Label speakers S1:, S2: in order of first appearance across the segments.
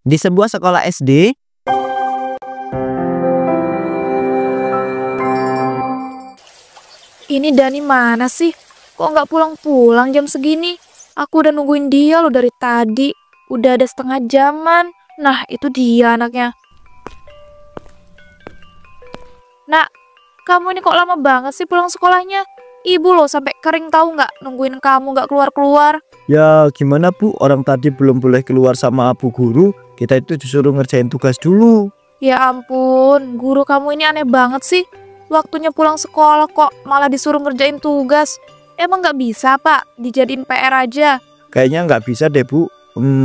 S1: Di sebuah sekolah SD,
S2: Ini Dani mana sih? Kok nggak pulang-pulang jam segini? Aku udah nungguin dia loh dari tadi. Udah ada setengah jaman. Nah, itu dia anaknya. Nak, kamu ini kok lama banget sih pulang sekolahnya? Ibu loh sampai kering tahu nggak nungguin kamu nggak keluar-keluar.
S1: ya gimana Bu, orang tadi belum boleh keluar sama Bu Guru. Kita itu disuruh ngerjain tugas dulu.
S2: Ya ampun, guru kamu ini aneh banget sih. Waktunya pulang sekolah kok malah disuruh ngerjain tugas. Emang nggak bisa Pak, dijadiin PR aja.
S1: Kayaknya nggak bisa deh Bu.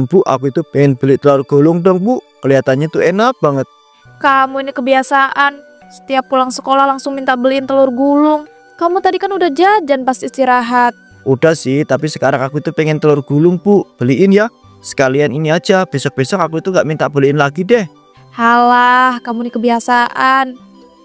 S1: Bu, aku itu pengen beli telur gulung dong Bu. Kelihatannya tuh enak banget.
S2: Kamu ini kebiasaan. Setiap pulang sekolah langsung minta beliin telur gulung. Kamu tadi kan udah jajan pas istirahat.
S1: Udah sih, tapi sekarang aku itu pengen telur gulung Bu. Beliin ya. Sekalian ini aja, besok-besok aku itu nggak minta beliin lagi deh.
S2: Halah, kamu ini kebiasaan.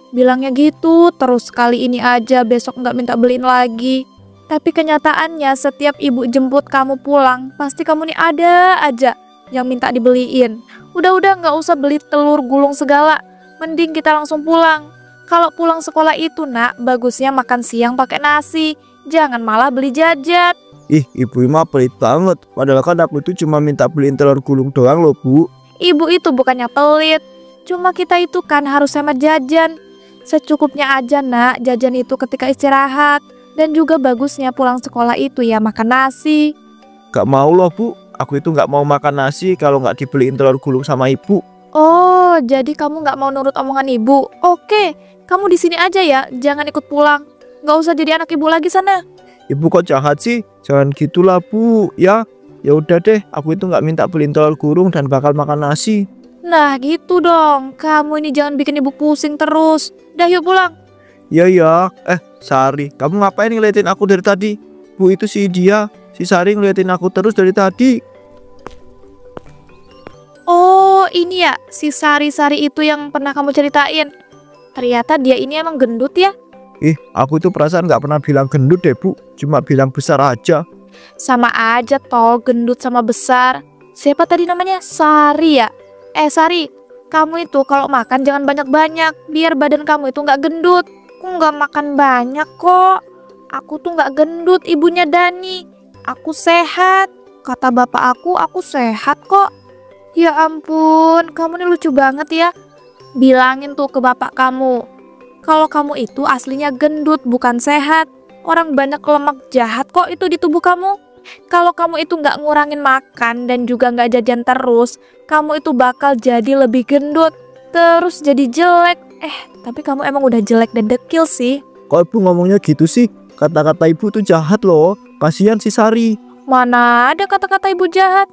S2: Bilangnya gitu, terus kali ini aja besok nggak minta beliin lagi. Tapi kenyataannya setiap ibu jemput kamu pulang, pasti kamu nih ada aja yang minta dibeliin. Udah nggak usah beli telur gulung segala. Mending kita langsung pulang. Kalau pulang sekolah itu nak, bagusnya makan siang pakai nasi. Jangan malah beli jajan.
S1: Ih, ibu mah pelit banget. Padahal kan aku itu cuma minta beliin telur gulung doang loh Bu.
S2: Ibu itu bukannya pelit. Cuma kita itu kan harus hemat jajan. Secukupnya aja nak, jajan itu ketika istirahat. Dan juga bagusnya pulang sekolah itu ya makan nasi.
S1: Gak mau loh Bu. Aku itu gak mau makan nasi kalau gak dibeliin telur gulung sama ibu.
S2: Oh, jadi kamu nggak mau nurut omongan ibu? Oke, kamu di sini aja ya, jangan ikut pulang. Nggak usah jadi anak ibu lagi sana.
S1: Ibu kok jahat sih? Jangan gitulah Bu. Ya udah deh, aku itu nggak minta beliin telur gulung dan bakal makan nasi.
S2: Nah gitu dong, kamu ini jangan bikin ibu pusing terus. Dah yuk pulang.
S1: Ya. Sari, kamu ngapain ngeliatin aku dari tadi? Bu, itu si Sari ngeliatin aku terus dari tadi.
S2: Oh ini ya, si Sari-Sari itu yang pernah kamu ceritain. Ternyata dia ini emang gendut ya.
S1: Aku itu perasaan nggak pernah bilang gendut deh Bu. Cuma bilang besar aja.
S2: Sama aja toh, gendut sama besar. Siapa tadi namanya? Sari ya? Sari, kamu itu kalau makan jangan banyak-banyak, biar badan kamu itu nggak gendut. Aku nggak makan banyak kok. Aku tuh nggak gendut, ibunya Dani. Aku sehat. Kata bapak aku sehat kok. Ya ampun, kamu nih lucu banget ya. Bilangin tuh ke bapak kamu. Kalau kamu itu aslinya gendut, bukan sehat. Orang banyak lemak jahat kok itu di tubuh kamu. Kalau kamu itu nggak ngurangin makan dan juga nggak jajan terus, kamu itu bakal jadi lebih gendut. Terus jadi jelek. Tapi kamu emang udah jelek dan dekil sih.
S1: Kok ibu ngomongnya gitu sih? Kata-kata ibu tuh jahat loh. Kasihan si Sari.
S2: Mana ada kata-kata ibu jahat.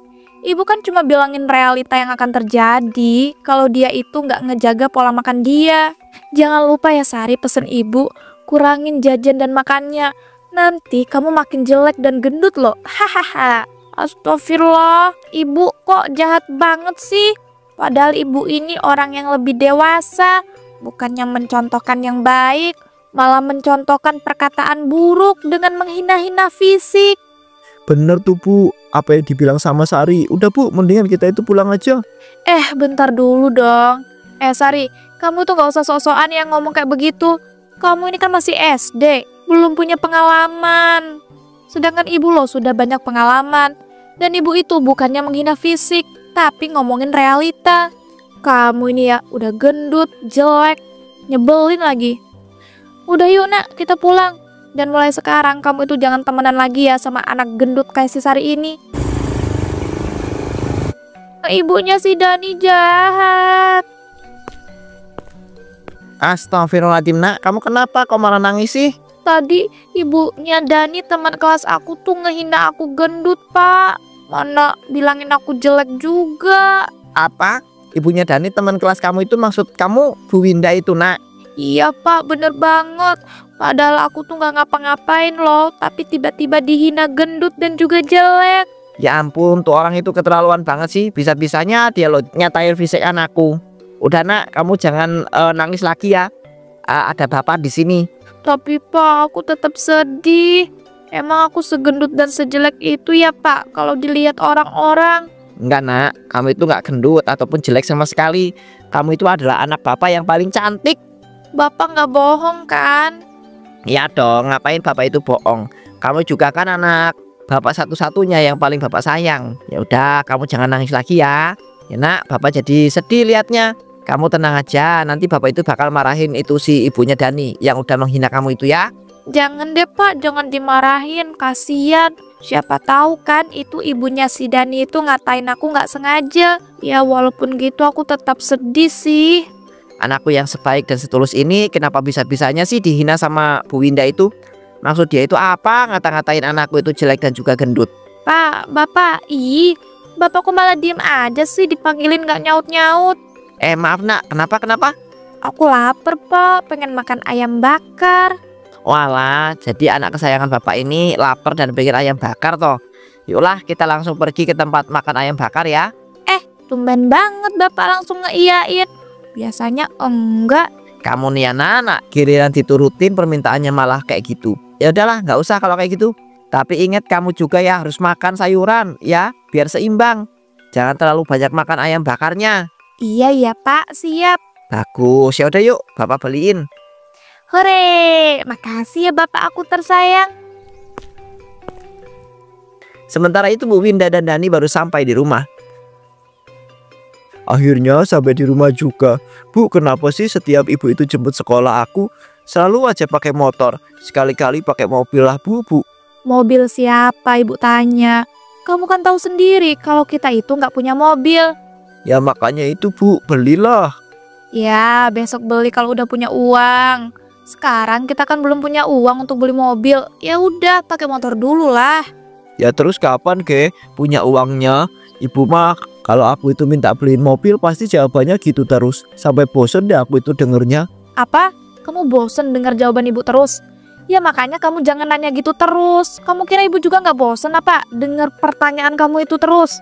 S2: Ibu kan cuma bilangin realita yang akan terjadi kalau dia itu nggak ngejaga pola makan dia. Jangan lupa ya Sari, pesen ibu, kurangin jajan dan makannya. Nanti kamu makin jelek dan gendut loh. Hahaha. Astagfirullah, ibu kok jahat banget sih? Padahal ibu ini orang yang lebih dewasa. Bukannya mencontohkan yang baik, malah mencontohkan perkataan buruk dengan menghina-hina fisik.
S1: Bener tuh Bu, apa yang dibilang sama Sari. Udah Bu, mendingan kita itu pulang aja.
S2: Bentar dulu dong. Sari, kamu tuh gak usah sok-sokan yang ngomong kayak begitu. Kamu ini kan masih SD, belum punya pengalaman. Sedangkan ibu lo sudah banyak pengalaman. Dan ibu itu bukannya menghina fisik, tapi ngomongin realita. Kamu ini ya udah gendut, jelek, nyebelin lagi. Udah yuk nak, kita pulang. Dan mulai sekarang kamu itu jangan temenan lagi ya sama anak gendut kayak si Sari ini. Ibunya si Dani jahat.
S1: Astagfirullahaladzim nak, kamu kenapa kok malah nangis sih?
S2: Tadi ibunya Dani teman kelas aku tuh ngehina aku gendut pak. Mana bilangin aku jelek juga.
S1: Apa? Ibunya Dani teman kelas kamu itu maksud kamu Bu Winda itu nak?
S2: Iya pak, bener banget. Padahal aku tuh gak ngapa-ngapain loh, tapi tiba-tiba dihina gendut dan juga jelek.
S1: Ya ampun, tuh orang itu keterlaluan banget sih. Bisa-bisanya dia lo nyatain fisik anakku. Udah nak, kamu jangan nangis lagi ya. Ada bapak di sini.
S2: Tapi pak, aku tetap sedih. Emang aku segendut dan sejelek itu ya pak, kalau dilihat orang-orang.
S1: Enggak nak, kamu itu nggak gendut ataupun jelek sama sekali. Kamu itu adalah anak bapak yang paling cantik.
S2: Bapak nggak bohong kan?
S1: Ya dong, ngapain bapak itu bohong? Kamu juga kan anak bapak satu-satunya yang paling bapak sayang. Ya udah, kamu jangan nangis lagi ya. Ya nak, bapak jadi sedih liatnya. Kamu tenang aja, nanti bapak itu bakal marahin itu si ibunya Dani yang udah menghina kamu itu ya.
S2: Jangan deh Pak, jangan dimarahin, kasihan. Siapa tahu kan itu ibunya si Dani itu ngatain aku nggak sengaja. Ya walaupun gitu aku tetap sedih sih.
S1: Anakku yang sebaik dan setulus ini kenapa bisa-bisanya sih dihina sama Bu Winda itu? Maksud dia itu apa ngata-ngatain anakku itu jelek dan juga gendut?
S2: Pak, Bapak, Bapakku malah diem aja sih dipanggilin nggak nyaut-nyaut.
S1: Maaf nak, kenapa?
S2: Aku lapar Pak, pengen makan ayam bakar.
S1: Walah, jadi anak kesayangan bapak ini lapar dan pengen ayam bakar toh. Yuklah kita langsung pergi ke tempat makan ayam bakar ya.
S2: Tumben banget Bapak langsung ngeiyain. Biasanya enggak.
S1: Kamu nih anak, giliran diturutin permintaannya malah kayak gitu. Ya udahlah, nggak usah kalau kayak gitu. Tapi ingat kamu juga ya harus makan sayuran ya, biar seimbang. Jangan terlalu banyak makan ayam bakarnya.
S2: Iya ya Pak, siap.
S1: Bagus, ya udah yuk, bapak beliin.
S2: Hore, makasih ya Bapak aku tersayang.
S1: Sementara itu Bu Winda dan Dani baru sampai di rumah.
S3: Akhirnya sampai di rumah juga. Bu, kenapa sih setiap ibu itu jemput sekolah aku selalu aja pakai motor, sekali-kali pakai mobil lah Bu?
S2: Mobil siapa Ibu tanya? Kamu kan tahu sendiri kalau kita itu nggak punya mobil.
S3: Ya makanya itu Bu, belilah.
S2: Ya, besok beli kalau udah punya uang. Sekarang kita kan belum punya uang untuk beli mobil. Ya udah, pakai motor dulu lah.
S3: Ya terus kapan ke punya uangnya? Ibu mah kalau aku itu minta beliin mobil pasti jawabannya gitu terus. Sampai bosen deh aku itu dengernya.
S2: Apa? Kamu bosen dengar jawaban ibu terus? Ya makanya kamu jangan nanya gitu terus. Kamu kira ibu juga nggak bosen apa dengar pertanyaan kamu itu terus?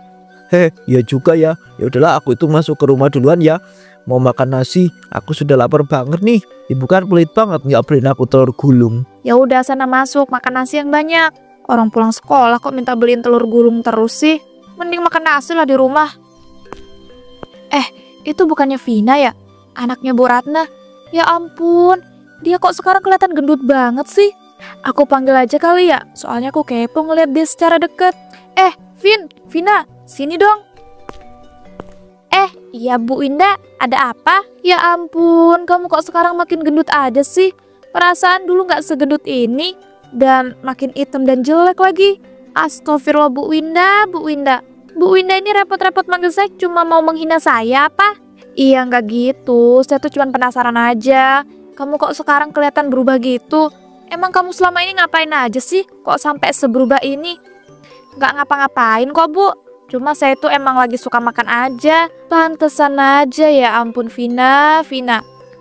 S3: Ya juga ya. Ya udahlah aku itu masuk ke rumah duluan ya. Mau makan nasi, aku sudah lapar banget nih. Ibu kan pelit banget nggak beliin aku telur gulung.
S2: Ya udah sana masuk makan nasi yang banyak. Orang pulang sekolah kok minta beliin telur gulung terus sih? Mending makan nasi lah di rumah. Itu bukannya Vina ya? Anaknya Bu Ratna. Ya ampun, dia kok sekarang kelihatan gendut banget sih? Aku panggil aja kali ya, soalnya aku kepo ngeliat dia secara deket. Vina, sini dong. Iya Bu Winda, ada apa? Ya ampun, kamu kok sekarang makin gendut aja sih? Perasaan dulu nggak segendut ini, dan makin hitam dan jelek lagi. Astagfirullah Bu Winda. Bu Winda ini repot-repot manggil saya cuma mau menghina saya apa? Iya nggak gitu, saya tuh cuma penasaran aja. Kamu kok sekarang kelihatan berubah gitu? Emang kamu selama ini ngapain aja sih? Kok sampai seberubah ini? Nggak ngapa-ngapain kok Bu. Cuma saya tuh emang lagi suka makan aja. Pantesan aja ya ampun Vina.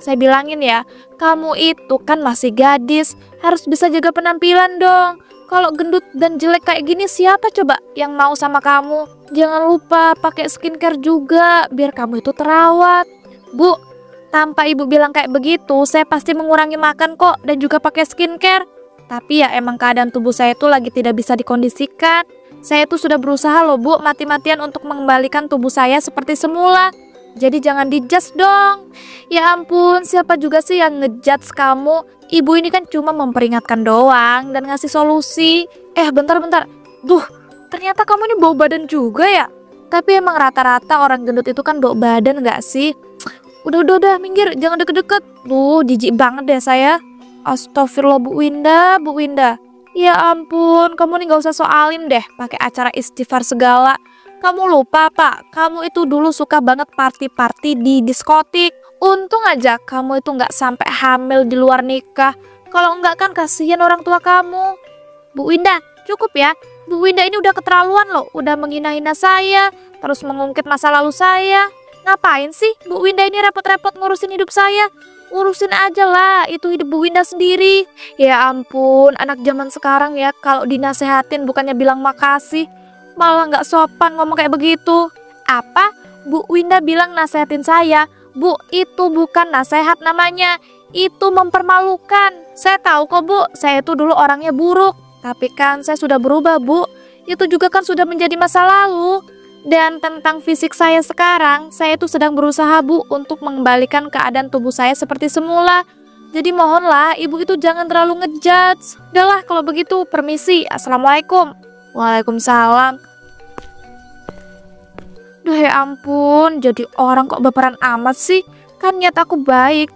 S2: Saya bilangin ya, kamu itu kan masih gadis, harus bisa jaga penampilan dong. Kalau gendut dan jelek kayak gini siapa coba yang mau sama kamu? Jangan lupa pakai skincare juga biar kamu itu terawat. Bu, tanpa ibu bilang kayak begitu, saya pasti mengurangi makan kok dan juga pakai skincare. Tapi ya emang keadaan tubuh saya itu lagi tidak bisa dikondisikan. Saya tuh sudah berusaha loh Bu, mati-matian untuk mengembalikan tubuh saya seperti semula. Jadi jangan dijudge dong. Ya ampun, siapa juga sih yang ngejudge kamu? Ibu ini kan cuma memperingatkan doang dan ngasih solusi. Bentar. Duh, ternyata kamu ini bau badan juga ya? Tapi emang rata-rata orang gendut itu kan bau badan gak sih? Udah, minggir, jangan deket-deket. Duh, jijik banget deh saya. Astagfirullah Bu Winda. Ya ampun, kamu nih gak usah soalin deh pakai acara istighfar segala. Kamu lupa Pak, kamu itu dulu suka banget party-party di diskotik. Untung aja kamu itu gak sampai hamil di luar nikah. Kalau enggak kan kasihan orang tua kamu. Bu Winda, cukup ya. Bu Winda ini udah keterlaluan loh, udah menghina-hina saya, terus mengungkit masa lalu saya. Ngapain sih Bu Winda ini repot-repot ngurusin hidup saya? Urusin aja lah, itu hidup Bu Winda sendiri. Ya ampun, anak zaman sekarang ya, kalau dinasehatin bukannya bilang makasih, malah nggak sopan ngomong kayak begitu. Apa? Bu Winda bilang nasehatin saya? Bu, itu bukan nasehat namanya, itu mempermalukan. Saya tahu kok Bu, saya itu dulu orangnya buruk, tapi kan saya sudah berubah Bu. Itu juga kan sudah menjadi masa lalu. Dan tentang fisik saya sekarang, saya tuh sedang berusaha Bu untuk mengembalikan keadaan tubuh saya seperti semula. Jadi mohonlah ibu itu jangan terlalu ngejudge. Udahlah kalau begitu, permisi. Assalamualaikum. Waalaikumsalam. Duh ya ampun, jadi orang kok baperan amat sih? Kan niat aku baik.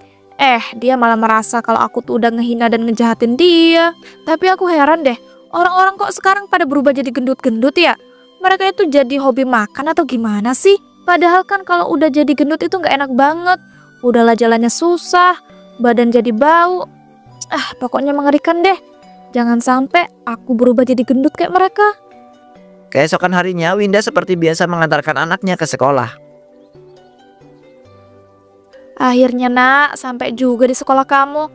S2: Dia malah merasa kalau aku tuh udah ngehina dan ngejahatin dia. Tapi aku heran deh, orang-orang kok sekarang pada berubah jadi gendut-gendut ya? Mereka itu jadi hobi makan atau gimana sih? Padahal kan kalau udah jadi gendut itu nggak enak banget. Udahlah jalannya susah, badan jadi bau. Pokoknya mengerikan deh. Jangan sampai aku berubah jadi gendut kayak mereka.
S1: Keesokan harinya Winda seperti biasa mengantarkan anaknya ke sekolah.
S2: Akhirnya nak, sampai juga di sekolah kamu.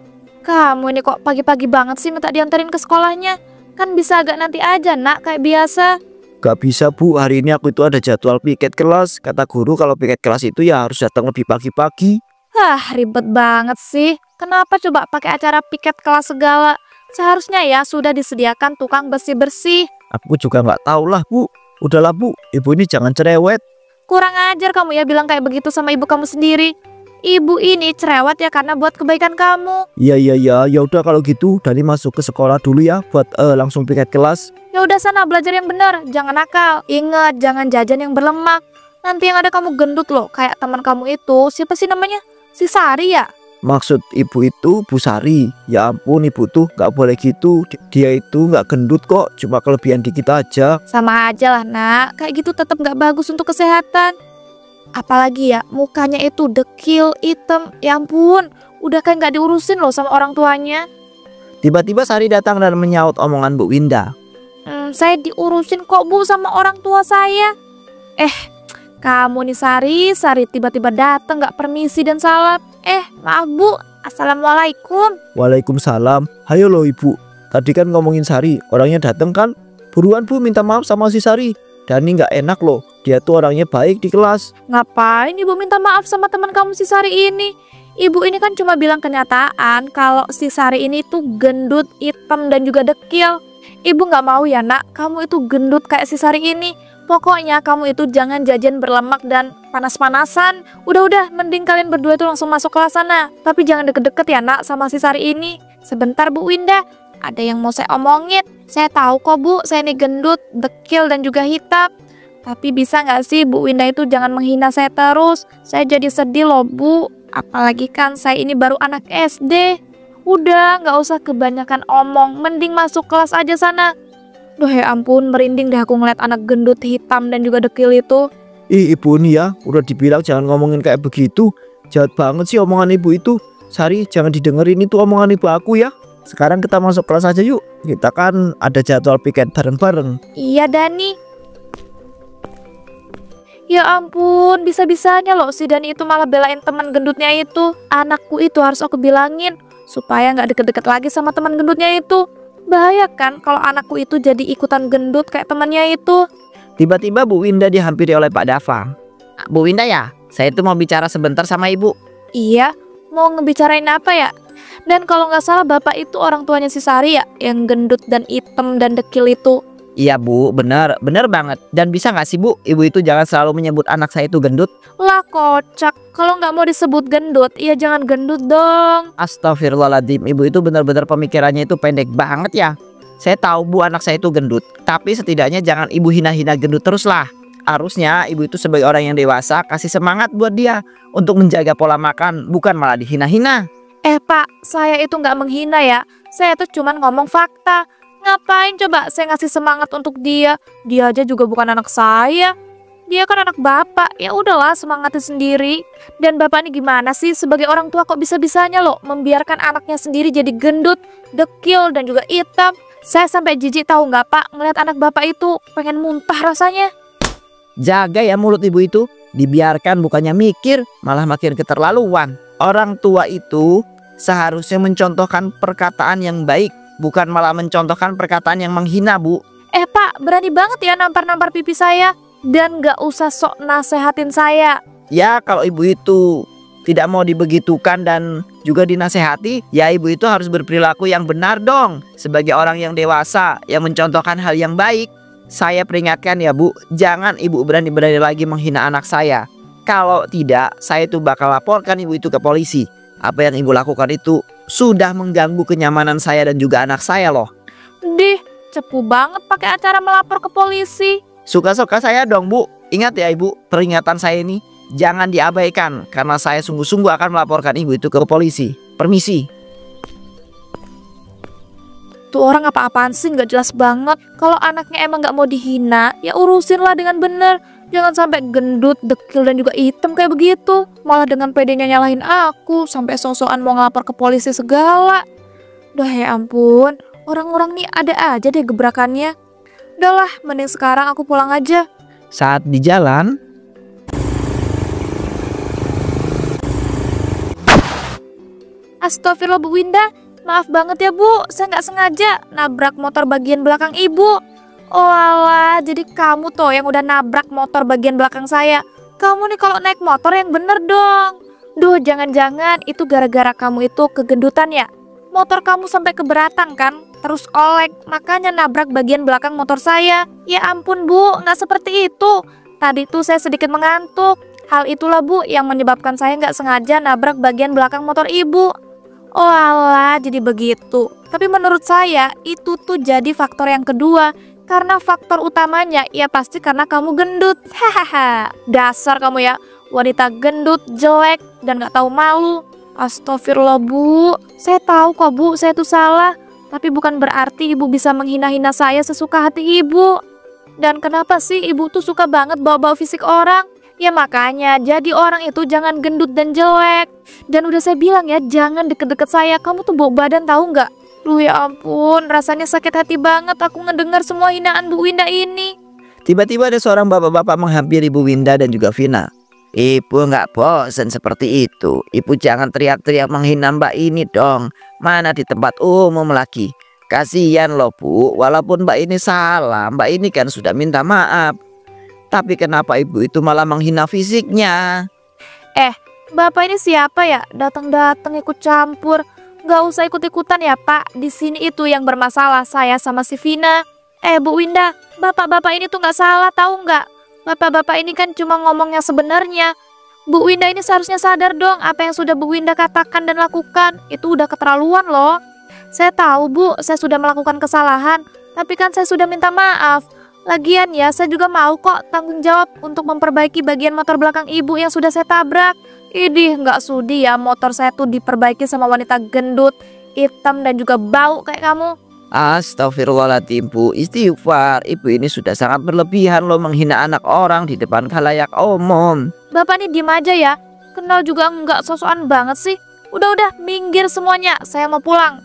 S2: Kamu ini kok pagi-pagi banget sih minta diantarin ke sekolahnya? Kan bisa agak nanti aja nak, kayak biasa.
S3: Gak bisa Bu, hari ini aku itu ada jadwal piket kelas. Kata guru kalau piket kelas itu ya harus datang lebih pagi-pagi.
S2: Ribet banget sih. Kenapa coba pakai acara piket kelas segala? Seharusnya ya sudah disediakan tukang bersih-bersih.
S3: Aku juga nggak tahu lah Bu. Udahlah Bu, ibu ini jangan cerewet.
S2: Kurang ajar kamu ya bilang kayak begitu sama ibu kamu sendiri. Ibu ini cerewet ya karena buat kebaikan kamu.
S3: Iya ya udah kalau gitu Dani masuk ke sekolah dulu ya buat langsung piket kelas.
S2: Ya udah sana belajar yang benar, jangan nakal. Ingat jangan jajan yang berlemak. Nanti yang ada kamu gendut loh, kayak teman kamu itu. Siapa sih namanya? Si Sari ya?
S3: Maksud ibu itu Bu Sari. Ya ampun ibu tuh nggak boleh gitu. Dia itu nggak gendut kok, cuma kelebihan dikit aja.
S2: Sama aja lah nak, kayak gitu tetap nggak bagus untuk kesehatan. Apalagi ya mukanya itu dekil, hitam. Ya ampun, udah kayak nggak diurusin loh sama orang tuanya.
S1: Tiba-tiba Sari datang dan menyaut omongan Bu Winda.
S2: Saya diurusin kok Bu sama orang tua saya. Kamu nih Sari tiba-tiba datang nggak permisi dan salam. Maaf Bu, assalamualaikum.
S3: Waalaikumsalam. Hayo loh ibu, tadi kan ngomongin Sari, orangnya datang kan. Buruan Bu minta maaf sama si Sari. Dani nggak enak loh, dia tuh orangnya baik di kelas.
S2: Ngapain ibu minta maaf sama teman kamu si Sari ini? Ibu ini kan cuma bilang kenyataan kalau si Sari ini tuh gendut, hitam dan juga dekil. Ibu nggak mau ya nak, kamu itu gendut kayak si Sari ini. Pokoknya kamu itu jangan jajan berlemak dan panas-panasan. Udah, mending kalian berdua itu langsung masuk kelas sana. Tapi jangan deket-deket ya nak sama si Sari ini. Sebentar Bu Winda, ada yang mau saya omongin. Saya tahu kok Bu, saya ini gendut, dekil dan juga hitam. Tapi bisa nggak sih Bu Winda itu jangan menghina saya terus. Saya jadi sedih loh Bu. Apalagi kan saya ini baru anak SD. Udah, nggak usah kebanyakan omong. Mending masuk kelas aja sana. Duh ya ampun, merinding deh aku ngeliat anak gendut, hitam dan juga dekil itu.
S3: Ibu ini ya, udah dibilang jangan ngomongin kayak begitu. Jahat banget sih omongan ibu itu. Sari, jangan didengerin itu omongan ibu aku ya. Sekarang kita masuk kelas aja yuk. Kita kan ada jadwal piket bareng-bareng.
S2: Iya Dani. Ya ampun, bisa-bisanya loh si Dani itu malah belain teman gendutnya itu. Anakku itu harus aku bilangin supaya nggak deket-deket lagi sama teman gendutnya itu. Bahaya kan kalau anakku itu jadi ikutan gendut kayak temannya itu.
S1: Tiba-tiba Bu Winda dihampiri oleh Pak Dava. Bu Winda ya, saya itu mau bicara sebentar sama ibu.
S2: Iya, mau ngebicarain apa ya? Dan kalau nggak salah bapak itu orang tuanya si Sari ya, yang gendut dan hitam dan dekil itu.
S1: Iya Bu, benar banget. Dan bisa nggak sih Bu, ibu itu jangan selalu menyebut anak saya itu gendut?
S2: Lah kocak, kalau nggak mau disebut gendut, ya jangan gendut dong.
S1: Astagfirullahaladzim, ibu itu benar-benar pemikirannya itu pendek banget ya. Saya tahu Bu anak saya itu gendut, tapi setidaknya jangan ibu hina-hina gendut terus lah. Harusnya ibu itu sebagai orang yang dewasa kasih semangat buat dia untuk menjaga pola makan, bukan malah dihina-hina.
S2: Pak, saya itu nggak menghina ya. Saya tuh cuman ngomong fakta. Ngapain coba saya ngasih semangat untuk dia? Dia aja juga bukan anak saya. Dia kan anak bapak. Ya udahlah, semangatin sendiri. Dan bapak ini gimana sih sebagai orang tua kok bisa-bisanya loh membiarkan anaknya sendiri jadi gendut, dekil dan juga hitam. Saya sampai jijik tahu nggak Pak ngeliat anak bapak itu pengen muntah rasanya.
S1: Jaga ya mulut ibu itu, dibiarkan bukannya mikir, malah makin keterlaluan. Orang tua itu seharusnya mencontohkan perkataan yang baik, bukan malah mencontohkan perkataan yang menghina Bu.
S2: Pak, berani banget ya nampar-nampar pipi saya. Dan gak usah sok nasehatin saya.
S1: Ya kalau ibu itu tidak mau dibegitukan dan juga dinasehati, ya ibu itu harus berperilaku yang benar dong. Sebagai orang yang dewasa yang mencontohkan hal yang baik. Saya peringatkan ya Bu, jangan Ibu berani-berani lagi menghina anak saya. Kalau tidak, saya itu bakal laporkan Ibu itu ke polisi. Apa yang Ibu lakukan itu sudah mengganggu kenyamanan saya dan juga anak saya loh.
S2: Dih, cepu banget pakai acara melapor ke polisi.
S1: Suka-suka saya dong Bu. Ingat ya Ibu, peringatan saya ini jangan diabaikan. Karena saya sungguh-sungguh akan melaporkan Ibu itu ke polisi. Permisi.
S2: Tuh orang apa-apaan sih, nggak jelas banget. Kalau anaknya emang nggak mau dihina, ya urusin lah dengan bener. Jangan sampai gendut, dekil dan juga hitam kayak begitu. Malah dengan pedenya nyalahin aku, sampai sosokan mau ngelapor ke polisi segala. Duh ya ampun, orang-orang nih ada aja deh gebrakannya. Udahlah, mending sekarang aku pulang aja.
S1: Saat di jalan,
S2: Astagfirullah Bu Winda, maaf banget ya Bu, saya nggak sengaja nabrak motor bagian belakang Ibu. Oh alah, jadi kamu tuh yang udah nabrak motor bagian belakang saya. Kamu nih kalau naik motor yang bener dong. Duh, jangan-jangan itu gara-gara kamu itu kegendutan ya? Motor kamu sampai keberatan kan? Terus oleng, makanya nabrak bagian belakang motor saya. Ya ampun Bu, nggak seperti itu. Tadi tuh saya sedikit mengantuk. Hal itulah Bu yang menyebabkan saya nggak sengaja nabrak bagian belakang motor Ibu. Oh alah, jadi begitu. Tapi menurut saya itu tuh jadi faktor yang kedua. Karena faktor utamanya ya pasti karena kamu gendut. Hahaha, dasar kamu ya, wanita gendut, jelek, dan gak tahu malu. Astagfirullah Bu, saya tahu kok Bu, saya tuh salah. Tapi bukan berarti Ibu bisa menghina-hina saya sesuka hati Ibu. Dan kenapa sih Ibu tuh suka banget bawa-bawa fisik orang? Ya makanya jadi orang itu jangan gendut dan jelek. Dan udah saya bilang ya, jangan deket-deket saya. Kamu tuh bau badan tahu nggak? Duh ya ampun, rasanya sakit hati banget aku ngedengar semua hinaan Bu Winda ini.
S1: tiba-tiba ada seorang bapak-bapak menghampiri Bu Winda dan juga Vina. Ibu nggak bosan seperti itu. Ibu jangan teriak-teriak menghina Mbak ini dong. Mana di tempat umum lagi. Kasihan loh Bu, walaupun Mbak ini salah, Mbak ini kan sudah minta maaf. Tapi kenapa Ibu itu malah menghina fisiknya?
S2: Bapak ini siapa ya? Datang-datang ikut campur. Gak usah ikut-ikutan ya Pak. Di sini itu yang bermasalah saya sama si Vina. Bu Winda, bapak-bapak ini tuh nggak salah tahu nggak? Bapak-bapak ini kan cuma ngomongnya sebenarnya. Bu Winda ini seharusnya sadar dong apa yang sudah Bu Winda katakan dan lakukan. Itu udah keterlaluan loh. Saya tahu Bu, saya sudah melakukan kesalahan. Tapi kan saya sudah minta maaf. Lagian ya, saya juga mau kok tanggung jawab untuk memperbaiki bagian motor belakang Ibu yang sudah saya tabrak. Idih, nggak sudi ya motor saya tuh diperbaiki sama wanita gendut, hitam dan juga bau kayak kamu.
S1: Astagfirullahaladzim Bu, istighfar. Ibu ini sudah sangat berlebihan loh menghina anak orang di depan khalayak umum.
S2: Bapak ini diem aja ya, kenal juga nggak sosokan banget sih. Udah, minggir semuanya, saya mau pulang.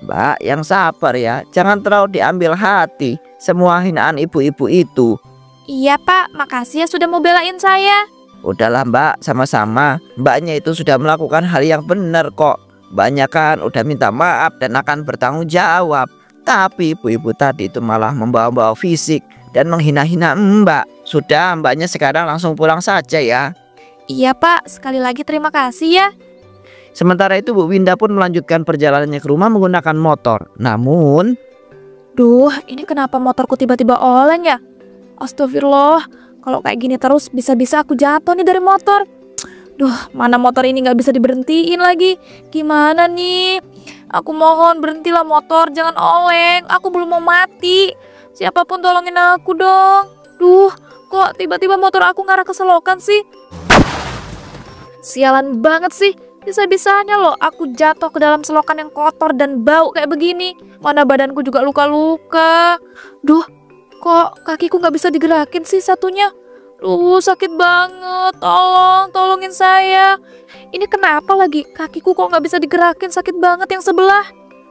S1: Mbak, yang sabar ya, jangan terlalu diambil hati semua hinaan ibu-ibu itu.
S2: Iya Pak, makasih ya sudah mau belain saya.
S1: Udahlah Mbak, sama-sama. Mbaknya itu sudah melakukan hal yang benar kok. Mbaknya kan udah minta maaf dan akan bertanggung jawab. Tapi ibu-ibu tadi itu malah membawa-bawa fisik dan menghina-hina Mbak. Sudah, Mbaknya sekarang langsung pulang saja ya.
S2: Iya Pak, sekali lagi terima kasih ya.
S1: Sementara itu Bu Winda pun melanjutkan perjalanannya ke rumah menggunakan motor. Namun,
S2: Duh, ini kenapa motorku tiba-tiba oleng ya? Astagfirullah, kalau kayak gini terus bisa-bisa aku jatuh nih dari motor. Duh, mana motor ini nggak bisa diberhentiin lagi. Gimana nih? Aku mohon berhentilah motor, jangan oleng. Aku belum mau mati. Siapapun tolongin aku dong. Duh, kok tiba-tiba motor aku ngarah ke selokan sih? Sialan banget sih. Bisa-bisanya loh aku jatuh ke dalam selokan yang kotor dan bau kayak begini. Mana badanku juga luka-luka. Duh, kok kakiku nggak bisa digerakin sih satunya? Duh, sakit banget. Tolongin saya. Ini kenapa lagi? Kakiku kok nggak bisa digerakin, sakit banget yang sebelah.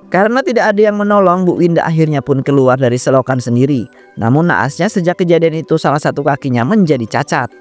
S1: karena tidak ada yang menolong, Bu Winda akhirnya pun keluar dari selokan sendiri. Namun naasnya sejak kejadian itu salah satu kakinya menjadi cacat.